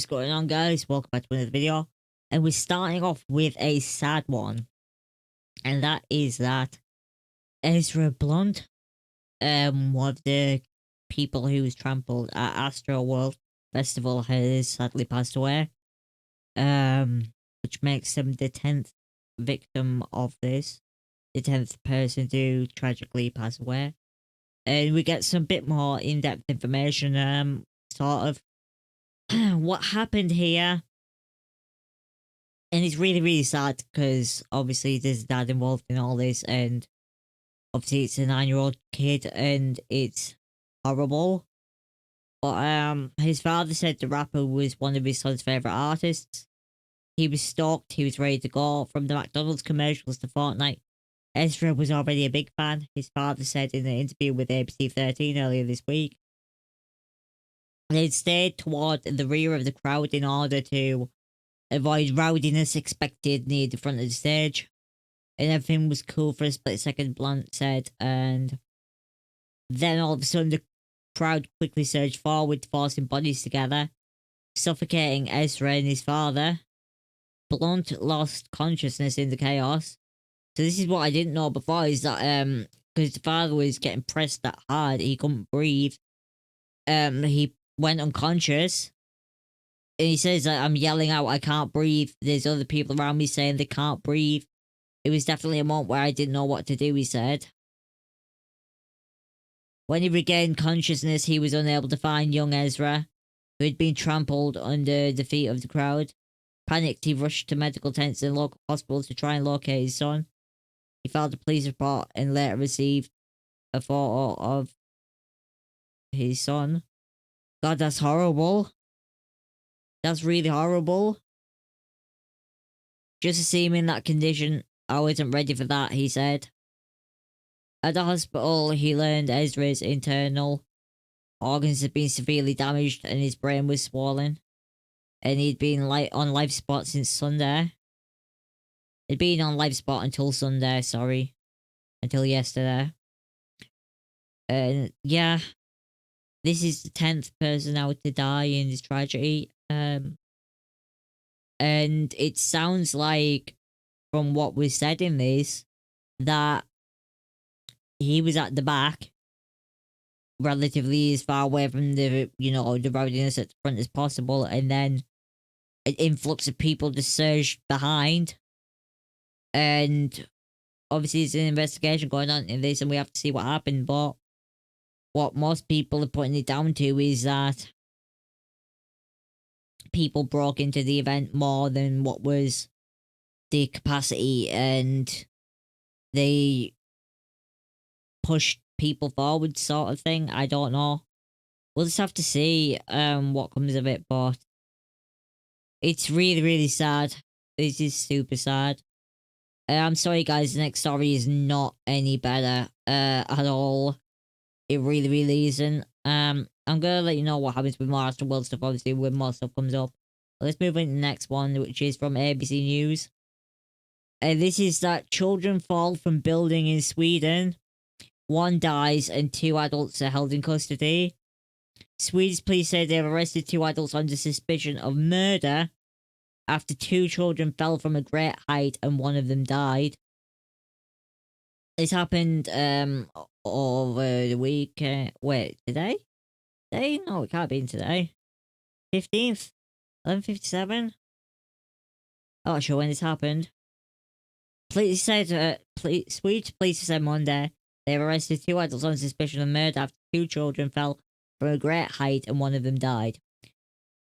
going on, guys? Welcome back to another video. And we're starting off with a sad one. And that is that Ezra Blunt, one of the people who was trampled at Astroworld Festival, has sadly passed away. Which makes him the 10th victim of this. The 10th person to tragically pass away. And we get some bit more in-depth information, sort of what happened here. And it's really, really sad because obviously there's dad involved in all this, and obviously it's a 9-year-old kid and it's horrible. But his father said the rapper was one of his son's favourite artists. He was stalked, he was ready to go. From the McDonald's commercials to Fortnite, Ezra was already a big fan, his father said in an interview with ABC 13 earlier this week. They'd stayed toward the rear of the crowd in order to avoid rowdiness expected near the front of the stage. And everything was cool for a split second, Blunt said. And then all of a sudden the crowd quickly surged forward, forcing bodies together, suffocating Ezra and his father. Blunt lost consciousness in the chaos. So this is what I didn't know before, is that because the father was getting pressed that hard, he couldn't breathe. He went unconscious. And he says that I'm yelling out, I can't breathe. There's other people around me saying they can't breathe. It was definitely a moment where I didn't know what to do, he said. When he regained consciousness, he was unable to find young Ezra, who had been trampled under the feet of the crowd. Panicked, he rushed to medical tents in local hospitals to try and locate his son. He filed a police report and later received a photo of his son. God, that's horrible. That's really horrible. Just to see him in that condition, I wasn't ready for that, he said. At the hospital, he learned Ezra's internal organs had been severely damaged and his brain was swollen. And he'd been on life support since Sunday. He'd been on life support until Sunday, sorry. Until yesterday. And yeah, this is the 10th person now to die in this tragedy. And it sounds like, from what was said in this, that he was at the back, relatively as far away from the, the rowdiness at the front as possible, and then an influx of people just surged behind. And obviously there's an investigation going on in this and we have to see what happened, but what most people are putting it down to is that people broke into the event more than what was the capacity, and they pushed people forward, sort of thing. I don't know. We'll just have to see what comes of it, but it's really, really sad. This is super sad. I'm sorry, guys. The next story is not any better at all. It really, really isn't. I'm gonna let you know what happens with more Astroworld stuff, obviously, when more stuff comes up. Let's move on to the next one, which is from ABC News. This is that children fall from building in Sweden. 1 dies and 2 adults are held in custody. Swedish police say they've arrested 2 adults under suspicion of murder after 2 children fell from a great height and 1 of them died. This happened over the week. Wait, today? Today? No, it can't be today. 15th? 11:57? I'm not sure when this happened. Police said, Swedish police said Monday they've arrested 2 adults on suspicion of murder after 2 children fell from a great height and 1 of them died.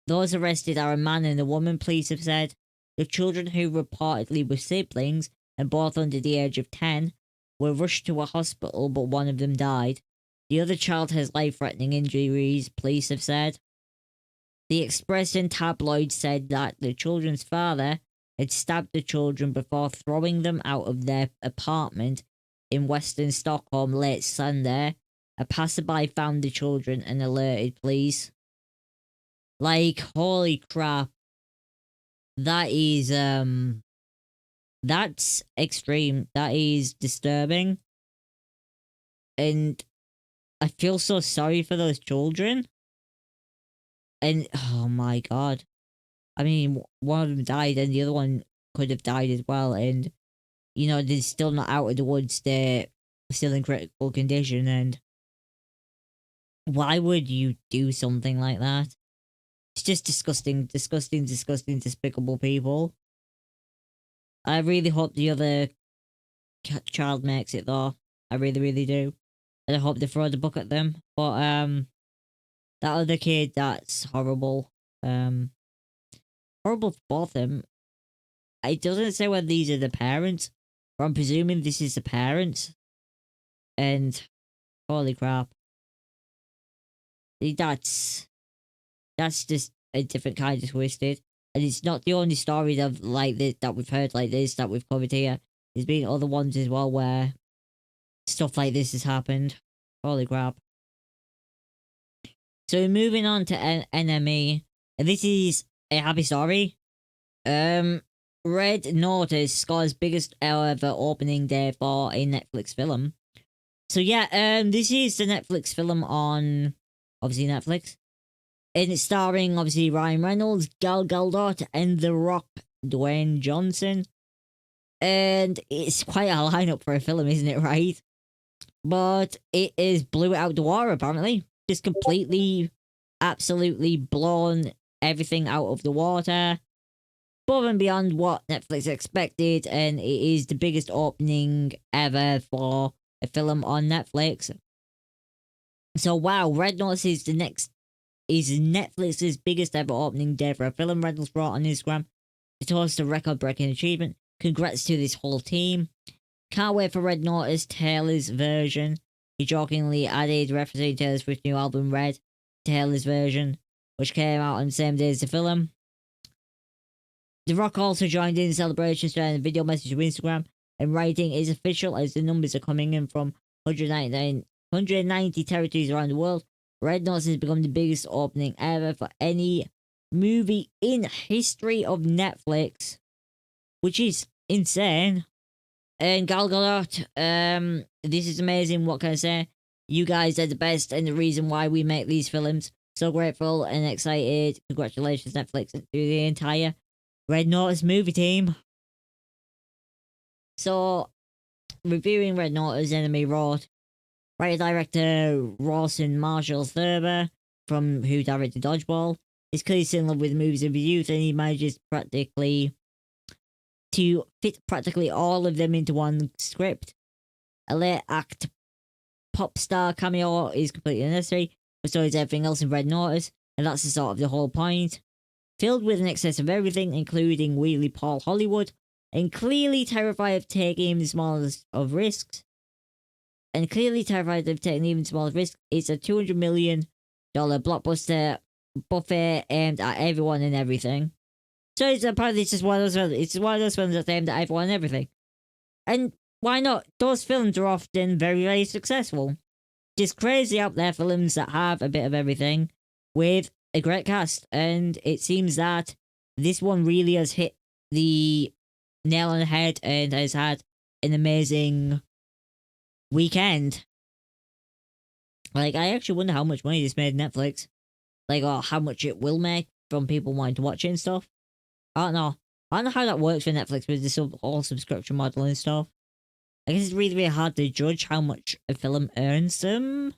Those arrested are a man and a woman, police have said. The children, who reportedly were siblings and both under the age of 10, were rushed to a hospital, but 1 of them died. The other child has life-threatening injuries, police have said. The Express and tabloid said that the children's father had stabbed the children before throwing them out of their apartment in Western Stockholm late Sunday. A passerby found the children and alerted police. Like, holy crap. That is, that's extreme. That is disturbing. And I feel so sorry for those children. And, oh my god. I mean, one of them died and the other one could have died as well. And, you know, they're still not out of the woods. They're still in critical condition. And why would you do something like that? It's just disgusting, disgusting, disgusting, despicable people. I really hope the other child makes it, though. I really, really do. And I hope they throw the book at them. But, that other kid, that's horrible. Horrible for both of them. It doesn't say whether these are the parents, but I'm presuming this is the parents. And holy crap. That's just a different kind of twisted. And it's not the only story that like this that we've heard like this that we've covered here. There's been other ones as well where stuff like this has happened. Holy crap. So moving on to NME. And this is a happy story. Red Notice scores biggest ever opening day for a Netflix film. So yeah, this is the Netflix film on obviously Netflix. And it's starring obviously Ryan Reynolds, Gal Gadot, and The Rock, Dwayne Johnson. And it's quite a lineup for a film, isn't it, right? But it is blew it out the water, apparently. Just completely, absolutely blown everything out of the water. Above and beyond what Netflix expected, and it is the biggest opening ever for a film on Netflix. So wow, Red Notice is Netflix's biggest ever opening day for a film. Reynolds brought on Instagram to toast a record-breaking achievement. Congrats to this whole team. Can't wait for Red Notice Taylor's version. He jokingly added referencing Taylor Swift's new album Red, Taylor's version, which came out on the same day as the film. The Rock also joined in the celebration, sharing a video message to Instagram and writing is official as the numbers are coming in from 190 territories around the world. Red Notice has become the biggest opening ever for any movie in history of Netflix, which is insane. And Gal Gadot, this is amazing. What can I say? You guys are the best and the reason why we make these films. So grateful and excited. Congratulations, Netflix, and to the entire Red Notice movie team. So, reviewing Red Notice, Enemy wrote, writer-director Rawson Marshall Thurber, from who directed Dodgeball, is clearly still in love with movies of his youth, and he manages to fit practically all of them into one script. A late act pop star cameo is completely unnecessary, but so is everything else in Red Notice, and that's the sort of the whole point. Filled with an excess of everything, including Wheelie Paul Hollywood, and clearly terrified of taking even the smallest of risks. It's a $200 million blockbuster buffet aimed at everyone and everything. So it's apparently just one of those films. It's one of those films that's aimed at everyone and everything. And why not? Those films are often very, very successful. Just crazy out there films that have a bit of everything with a great cast. And it seems that this one really has hit the nail on the head and has had an amazing weekend. Like, I actually wonder how much money this made Netflix. Like, or how much it will make from people wanting to watch it and stuff. I don't know. I don't know how that works for Netflix with this whole subscription model and stuff. I guess it's really, really hard to judge how much a film earns them.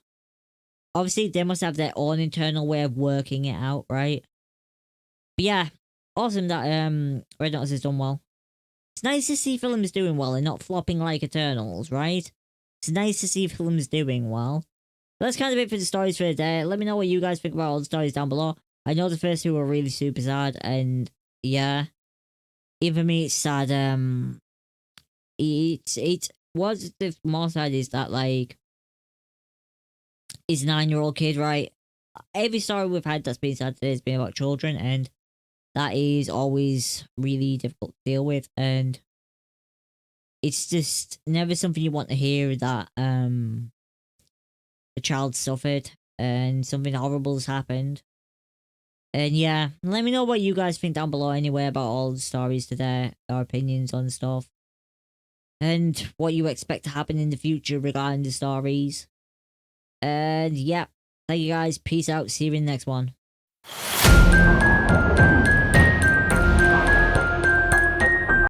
Obviously, they must have their own internal way of working it out, right? But yeah, awesome that Red Notice has done well. It's nice to see films doing well and not flopping like Eternals, right? It's nice to see films doing well. But that's kind of it for the stories for the day. Let me know what you guys think about all the stories down below. I know the first two were really super sad, and yeah, even for me, it's sad. It's what's the more sad is that like he's a 9-year-old kid, right? Every story we've had that's been sad today has been about children, and that is always really difficult to deal with, and it's just never something you want to hear that a child suffered and something horrible has happened. And yeah, let me know what you guys think down below anyway about all the stories today, our opinions on stuff, and what you expect to happen in the future regarding the stories. And yeah, thank you guys, peace out, see you in the next one.